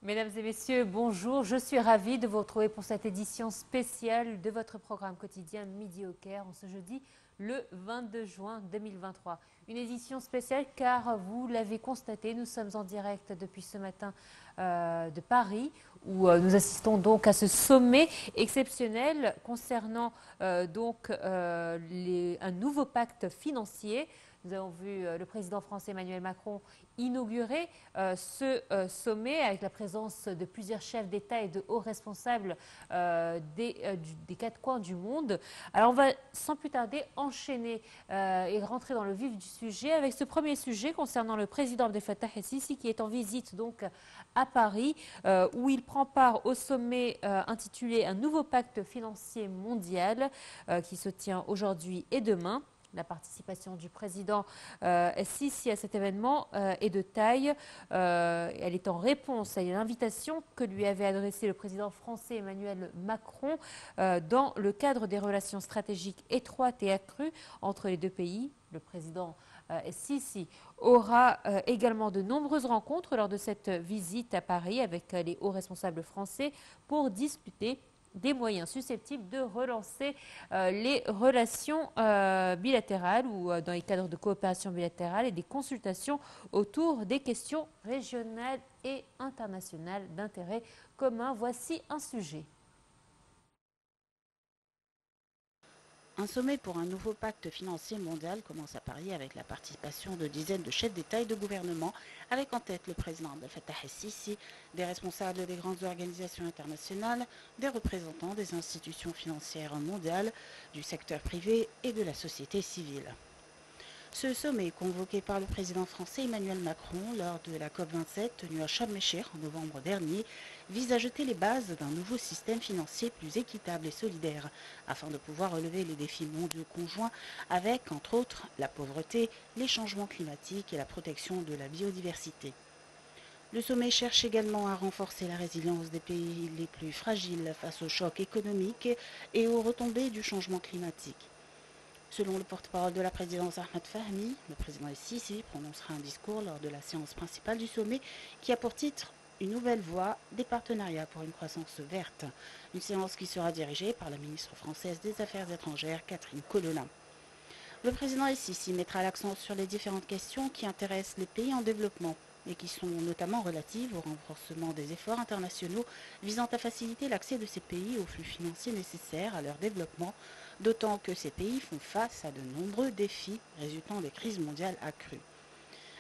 Mesdames et messieurs, bonjour. Je suis ravie de vous retrouver pour cette édition spéciale de votre programme quotidien Midi au Caire en ce jeudi le 22 juin 2023. Une édition spéciale car vous l'avez constaté, nous sommes en direct depuis ce matin de Paris où nous assistons donc à ce sommet exceptionnel concernant un nouveau pacte financier. Nous avons vu le président français Emmanuel Macron inaugurer sommet avec la présence de plusieurs chefs d'État et de hauts responsables des quatre coins du monde. Alors on va sans plus tarder enchaîner et rentrer dans le vif du sujet avec ce premier sujet concernant le président Abdel Fattah el-Sisi qui est en visite donc à Paris où il prend part au sommet intitulé Un nouveau pacte financier mondial qui se tient aujourd'hui et demain. La participation du président Sisi à cet événement est de taille. Elle est en réponse à une invitation que lui avait adressée le président français Emmanuel Macron dans le cadre des relations stratégiques étroites et accrues entre les deux pays. Le président Sisi aura également de nombreuses rencontres lors de cette visite à Paris avec les hauts responsables français pour discuter des moyens susceptibles de relancer les relations bilatérales ou dans les cadres de coopération bilatérale et des consultations autour des questions régionales et internationales d'intérêt commun. Voici un sujet. Un sommet pour un nouveau pacte financier mondial commence à Paris avec la participation de dizaines de chefs d'État et de gouvernement, avec en tête le président Abdel Fattah el-Sisi, des responsables des grandes organisations internationales, des représentants des institutions financières mondiales, du secteur privé et de la société civile. Ce sommet, convoqué par le président français Emmanuel Macron lors de la COP27 tenue à Sharm el-Cheikh en novembre dernier, vise à jeter les bases d'un nouveau système financier plus équitable et solidaire, afin de pouvoir relever les défis mondiaux conjoints avec, entre autres, la pauvreté, les changements climatiques et la protection de la biodiversité. Le sommet cherche également à renforcer la résilience des pays les plus fragiles face aux chocs économiques et aux retombées du changement climatique. Selon le porte-parole de la présidence Ahmed Fahmy, le président el-Sisi prononcera un discours lors de la séance principale du sommet qui a pour titre Une nouvelle voie des partenariats pour une croissance verte. Une séance qui sera dirigée par la ministre française des Affaires étrangères Catherine Colonna. Le président el-Sisi mettra l'accent sur les différentes questions qui intéressent les pays en développement et qui sont notamment relatives au renforcement des efforts internationaux visant à faciliter l'accès de ces pays aux flux financiers nécessaires à leur développement, d'autant que ces pays font face à de nombreux défis résultant des crises mondiales accrues.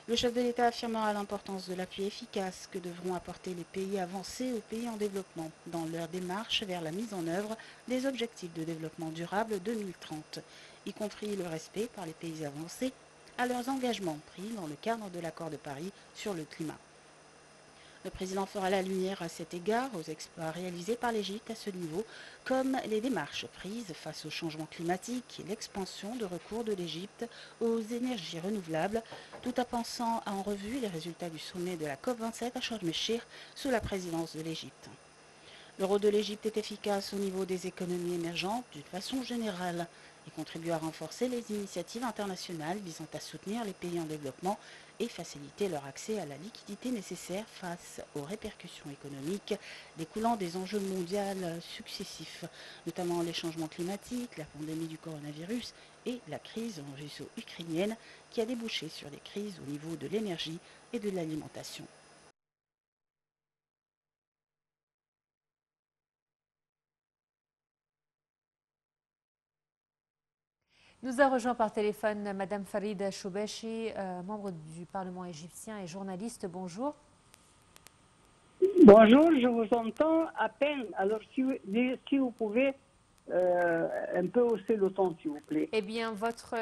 Le chef de l'État affirmera l'importance de l'appui efficace que devront apporter les pays avancés aux pays en développement dans leur démarche vers la mise en œuvre des objectifs de développement durable 2030, y compris le respect par les pays avancés à leurs engagements pris dans le cadre de l'accord de Paris sur le climat. Le président fera la lumière à cet égard aux exploits réalisés par l'Égypte à ce niveau, comme les démarches prises face au changement climatique et l'expansion de recours de l'Égypte aux énergies renouvelables, tout en passant en revue les résultats du sommet de la COP27 à Sharm el-Cheikh sous la présidence de l'Égypte. Le rôle de l'Égypte est efficace au niveau des économies émergentes d'une façon générale. Il contribue à renforcer les initiatives internationales visant à soutenir les pays en développement et faciliter leur accès à la liquidité nécessaire face aux répercussions économiques découlant des enjeux mondiaux successifs, notamment les changements climatiques, la pandémie du coronavirus et la crise russo-ukrainienne qui a débouché sur des crises au niveau de l'énergie et de l'alimentation. Nous a rejoint par téléphone Madame Farida Choubechi, membre du Parlement égyptien et journaliste. Bonjour. Bonjour, je vous entends à peine. Alors, si vous pouvez un peu hausser le ton, s'il vous plaît. Eh bien, votre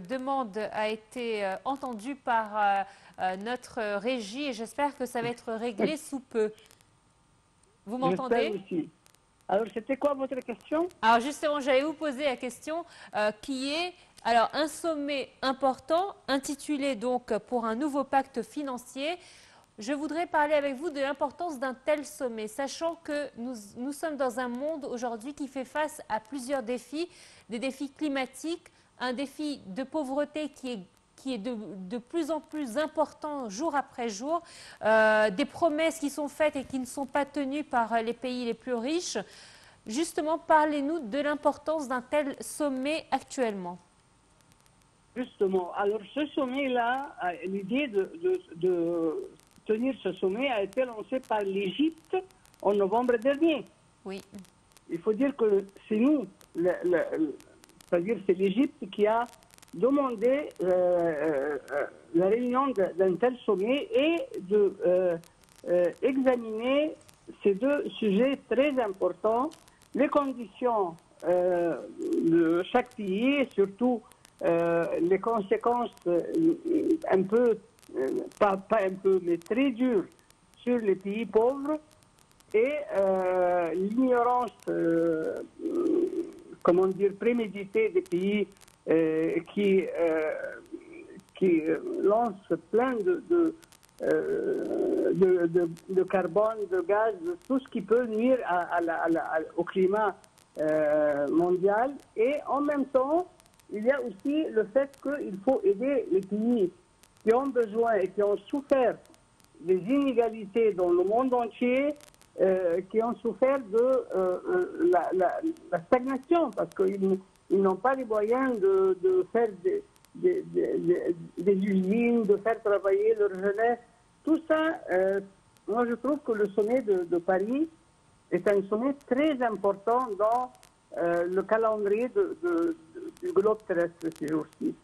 demande a été entendue par notre régie et j'espère que ça va être réglé sous peu. Vous J'espère m'entendez? aussi. Alors, c'était quoi votre question? Alors justement, j'allais vous poser la question qui est alors un sommet important intitulé donc pour un nouveau pacte financier. Je voudrais parler avec vous de l'importance d'un tel sommet, sachant que nous sommes dans un monde aujourd'hui qui fait face à plusieurs défis, des défis climatiques, un défi de pauvreté qui est qui est de plus en plus important jour après jour, des promesses qui sont faites et qui ne sont pas tenues par les pays les plus riches. Justement, parlez-nous de l'importance d'un tel sommet actuellement. Justement, alors ce sommet-là, l'idée de tenir ce sommet a été lancée par l'Égypte en novembre dernier. Oui. Il faut dire que c'est nous, c'est-à-dire c'est l'Égypte qui a demandé la réunion d'un tel sommet et d'examiner ces deux sujets très importants, les conditions de chaque pays et surtout les conséquences un peu, pas un peu, mais très dures sur les pays pauvres et l'ignorance, comment dire, préméditée des pays qui lancent plein de carbone, de gaz, de tout ce qui peut nuire au climat mondial. Et en même temps, il y a aussi le fait qu'il faut aider les pays qui ont besoin et qui ont souffert des inégalités dans le monde entier, qui ont souffert de la stagnation, parce qu'ils n'ont pas les moyens de faire des usines, de faire travailler leur jeunesse. Tout ça, moi je trouve que le sommet de Paris est un sommet très important dans le calendrier du globe terrestre ces jours-ci.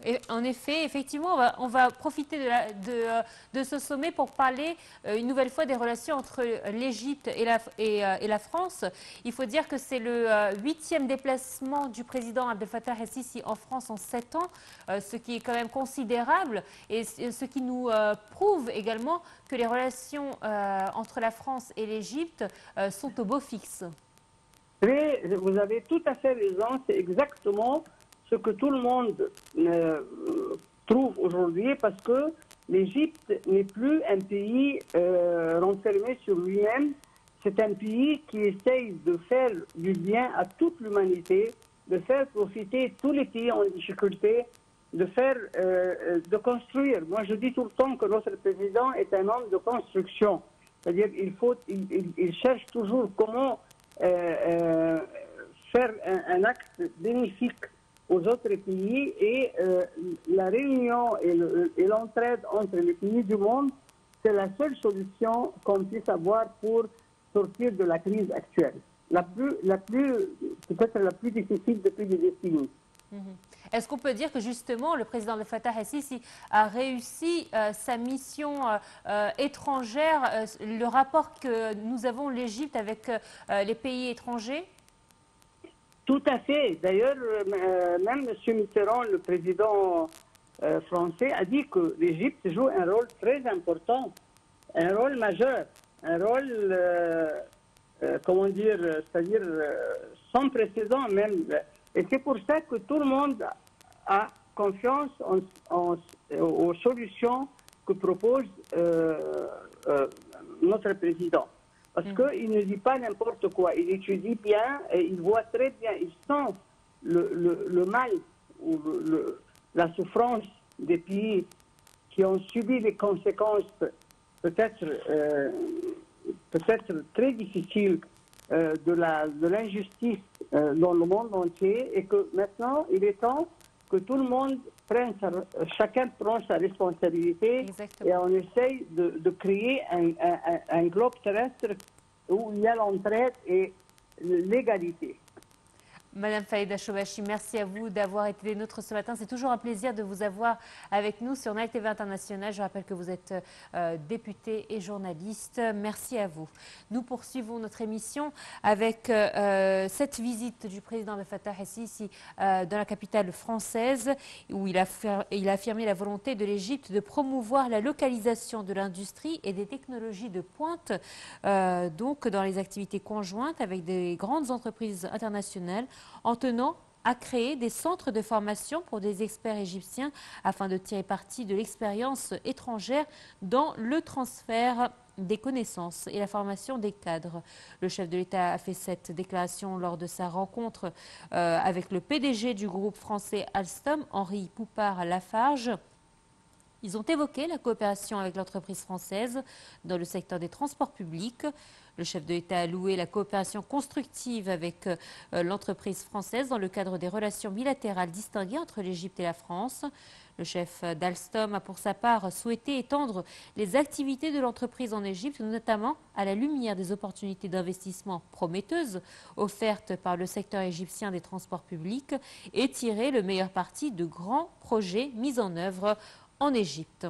Et en effet, effectivement, on va profiter de ce sommet pour parler une nouvelle fois des relations entre l'Égypte et la France. Il faut dire que c'est le 8e déplacement du président Abdel Fattah el-Sisi en France en 7 ans, ce qui est quand même considérable et ce qui nous prouve également que les relations entre la France et l'Égypte sont au beau fixe. Vous avez tout à fait raison, c'est exactement ce que tout le monde trouve aujourd'hui, parce que l'Égypte n'est plus un pays renfermé sur lui-même, c'est un pays qui essaye de faire du bien à toute l'humanité, de faire profiter tous les pays en difficulté, de construire. Moi je dis tout le temps que notre président est un homme de construction, c'est-à-dire il cherche toujours comment faire un acte bénéfique aux autres pays et la réunion et l'entraide entre les pays du monde, c'est la seule solution qu'on puisse avoir pour sortir de la crise actuelle. Peut-être la plus difficile depuis des décennies. Est-ce qu'on peut dire que justement le président Abdel Fattah el-Sisi a réussi sa mission étrangère, le rapport que nous avons l'Égypte avec les pays étrangers? Tout à fait. D'ailleurs, même M. Mitterrand, le président français, a dit que l'Égypte joue un rôle très important, un rôle majeur, un rôle, comment dire, c'est-à-dire sans précédent même. Et c'est pour ça que tout le monde a confiance aux solutions que propose notre président. Parce qu'il ne dit pas n'importe quoi, il étudie bien et il voit très bien, il sent le mal ou la souffrance des pays qui ont subi les conséquences peut-être très difficiles de l'injustice dans le monde entier, et que maintenant il est temps que tout le monde chacun prend sa responsabilité. Exactement. Et on essaye de créer un globe terrestre où il y a l'entraide et l'égalité. Madame Faïda Chobachi, merci à vous d'avoir été des nôtres ce matin. C'est toujours un plaisir de vous avoir avec nous sur Nile TV International. Je rappelle que vous êtes députée et journaliste. Merci à vous. Nous poursuivons notre émission avec cette visite du président Abdel Fattah el-Sisi dans la capitale française, où il a affirmé la volonté de l'Égypte de promouvoir la localisation de l'industrie et des technologies de pointe, donc dans les activités conjointes avec des grandes entreprises internationales, en tenant a créé des centres de formation pour des experts égyptiens afin de tirer parti de l'expérience étrangère dans le transfert des connaissances et la formation des cadres. Le chef de l'État a fait cette déclaration lors de sa rencontre avec le PDG du groupe français Alstom, Henri Poupart-Lafarge. Ils ont évoqué la coopération avec l'entreprise française dans le secteur des transports publics. Le chef de l'État a loué la coopération constructive avec l'entreprise française dans le cadre des relations bilatérales distinguées entre l'Égypte et la France. Le chef d'Alstom a pour sa part souhaité étendre les activités de l'entreprise en Égypte, notamment à la lumière des opportunités d'investissement prometteuses offertes par le secteur égyptien des transports publics et tirer le meilleur parti de grands projets mis en œuvre en Égypte.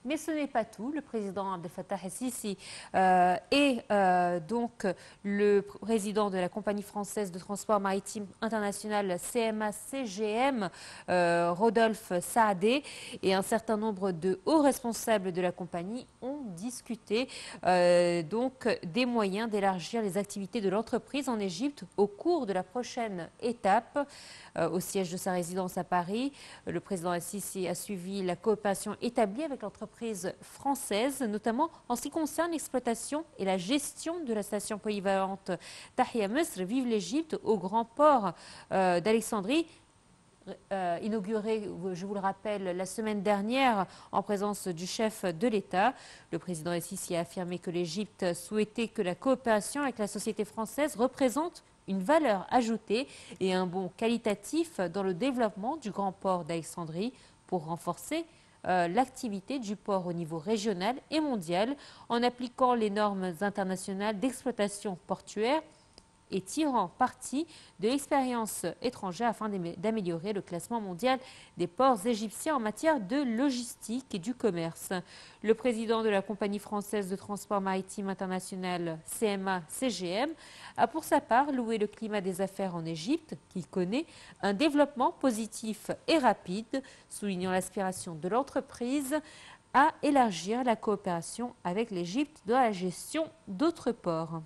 Mais ce n'est pas tout. Le président Abdel Fattah el-Sisi et donc le président de la compagnie française de transport maritime international CMA-CGM, Rodolphe Saadé, et un certain nombre de hauts responsables de la compagnie ont discuté donc des moyens d'élargir les activités de l'entreprise en Égypte au cours de la prochaine étape. Au siège de sa résidence à Paris, le président el-Sisi a suivi la coopération établie avec l'entreprise française, notamment en ce qui concerne l'exploitation et la gestion de la station polyvalente Tahia Mesr, Vive l'Égypte, au grand port d'Alexandrie, inauguré, je vous le rappelle, la semaine dernière en présence du chef de l'État. Le président el-Sisi a affirmé que l'Égypte souhaitait que la coopération avec la société française représente une valeur ajoutée et un bond qualitatif dans le développement du grand port d'Alexandrie pour renforcer l'activité du port au niveau régional et mondial en appliquant les normes internationales d'exploitation portuaire et tirant parti de l'expérience étrangère afin d'améliorer le classement mondial des ports égyptiens en matière de logistique et du commerce. Le président de la compagnie française de transport maritime international CMA-CGM a pour sa part loué le climat des affaires en Égypte, qui connaît un développement positif et rapide, soulignant l'aspiration de l'entreprise à élargir la coopération avec l'Égypte dans la gestion d'autres ports.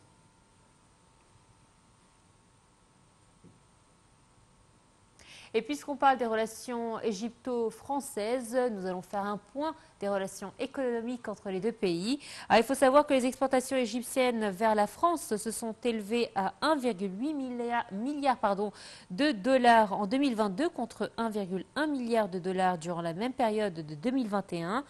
Et puisqu'on parle des relations égypto-françaises, nous allons faire un point des relations économiques entre les deux pays. Alors, il faut savoir que les exportations égyptiennes vers la France se sont élevées à 1,8 milliard de dollars en 2022 contre 1,1 milliard de dollars durant la même période de 2021,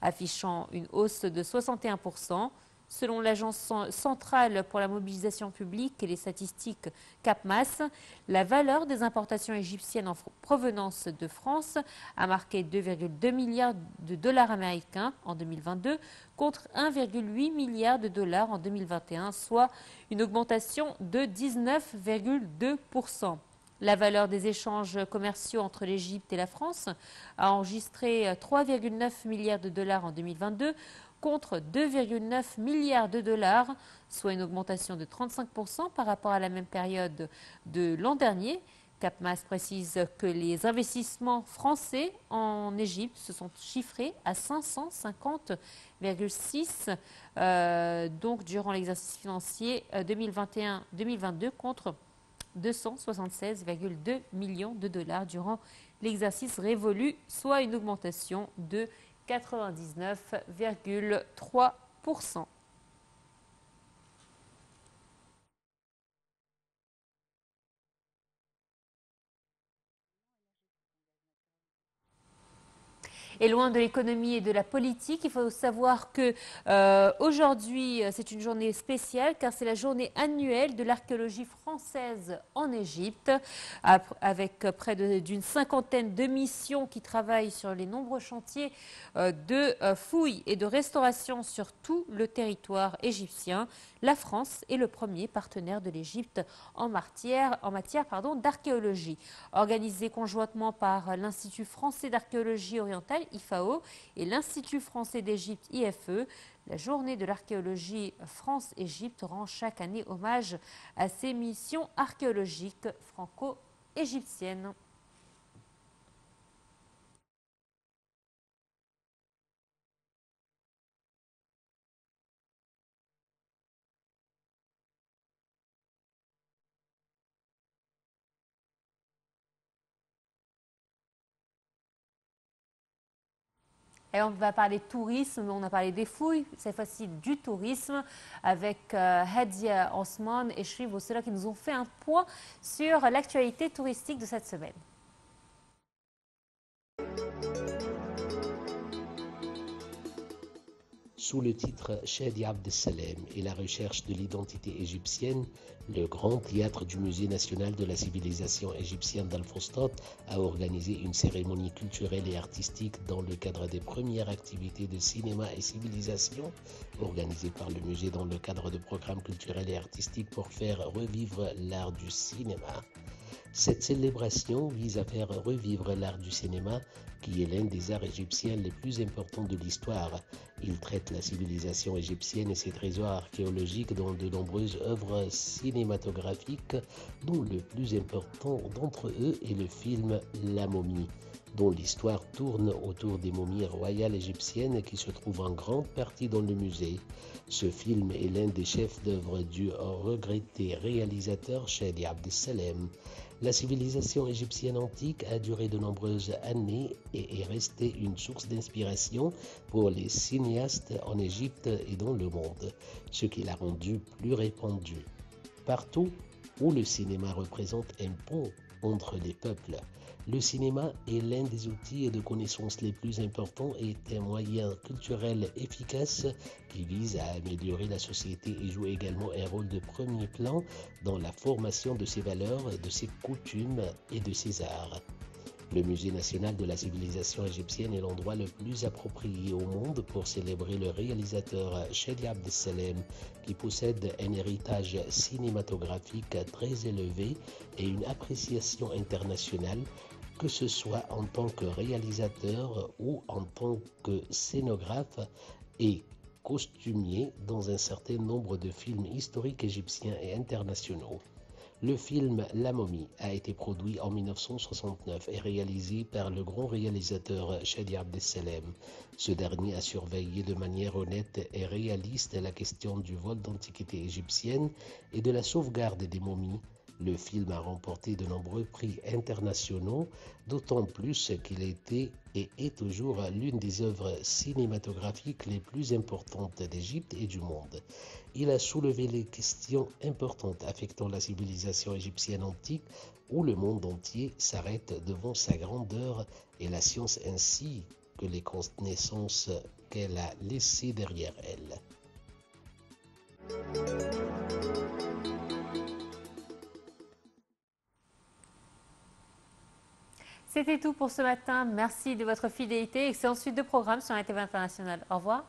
affichant une hausse de 61%. Selon l'Agence centrale pour la mobilisation publique et les statistiques CAPMAS, la valeur des importations égyptiennes en provenance de France a marqué 2,2 milliards de dollars américains en 2022 contre 1,8 milliard de dollars en 2021, soit une augmentation de 19,2%. La valeur des échanges commerciaux entre l'Égypte et la France a enregistré 3,9 milliards de dollars en 2022 contre 2,9 milliards de dollars, soit une augmentation de 35% par rapport à la même période de l'an dernier. CAPMAS précise que les investissements français en Égypte se sont chiffrés à 550,6 donc durant l'exercice financier 2021-2022 contre 276,2 millions de dollars durant l'exercice révolu, soit une augmentation de 99,3%. Et loin de l'économie et de la politique, il faut savoir que aujourd'hui, c'est une journée spéciale car c'est la journée annuelle de l'archéologie française en Égypte, avec près d'une cinquantaine de missions qui travaillent sur les nombreux chantiers de fouilles et de restauration sur tout le territoire égyptien. La France est le premier partenaire de l'Égypte en matière d'archéologie. Organisée conjointement par l'Institut français d'archéologie orientale, IFAO, et l'Institut français d'Égypte, IFE, la journée de l'archéologie France-Égypte rend chaque année hommage à ces missions archéologiques franco-égyptiennes. Et on va parler tourisme, on a parlé des fouilles, cette fois-ci du tourisme, avec Hadia Osman et Shri Bossela qui nous ont fait un point sur l'actualité touristique de cette semaine. Sous le titre Shadi Abdessalem et la recherche de l'identité égyptienne, le Grand Théâtre du Musée national de la civilisation égyptienne d'Al-Fostat a organisé une cérémonie culturelle et artistique dans le cadre des premières activités de cinéma et civilisation organisées par le musée dans le cadre de programmes culturels et artistiques pour faire revivre l'art du cinéma. Cette célébration vise à faire revivre l'art du cinéma, qui est l'un des arts égyptiens les plus importants de l'histoire. Il traite la civilisation égyptienne et ses trésors archéologiques dans de nombreuses œuvres cinématographiques, dont le plus important d'entre eux est le film La Momie, dont l'histoire tourne autour des momies royales égyptiennes qui se trouvent en grande partie dans le musée. Ce film est l'un des chefs-d'œuvre du regretté réalisateur Shadi Abdessalem. La civilisation égyptienne antique a duré de nombreuses années et est restée une source d'inspiration pour les cinéastes en Égypte et dans le monde, ce qui l'a rendu plus répandu. Partout où le cinéma représente un pont entre les peuples, le cinéma est l'un des outils de connaissance les plus importants et est un moyen culturel efficace qui vise à améliorer la société et joue également un rôle de premier plan dans la formation de ses valeurs, de ses coutumes et de ses arts. Le Musée national de la civilisation égyptienne est l'endroit le plus approprié au monde pour célébrer le réalisateur Shadi Abdessalem, qui possède un héritage cinématographique très élevé et une appréciation internationale, que ce soit en tant que réalisateur ou en tant que scénographe et costumier dans un certain nombre de films historiques égyptiens et internationaux. Le film La Momie a été produit en 1969 et réalisé par le grand réalisateur Shadi Abdessalem. Ce dernier a surveillé de manière honnête et réaliste la question du vol d'antiquités égyptiennes et de la sauvegarde des momies. Le film a remporté de nombreux prix internationaux, d'autant plus qu'il était et est toujours l'une des œuvres cinématographiques les plus importantes d'Égypte et du monde. Il a soulevé les questions importantes affectant la civilisation égyptienne antique, où le monde entier s'arrête devant sa grandeur et la science ainsi que les connaissances qu'elle a laissées derrière elle. C'était tout pour ce matin. Merci de votre fidélité. Excellente suite de programme sur la TV internationale. Au revoir.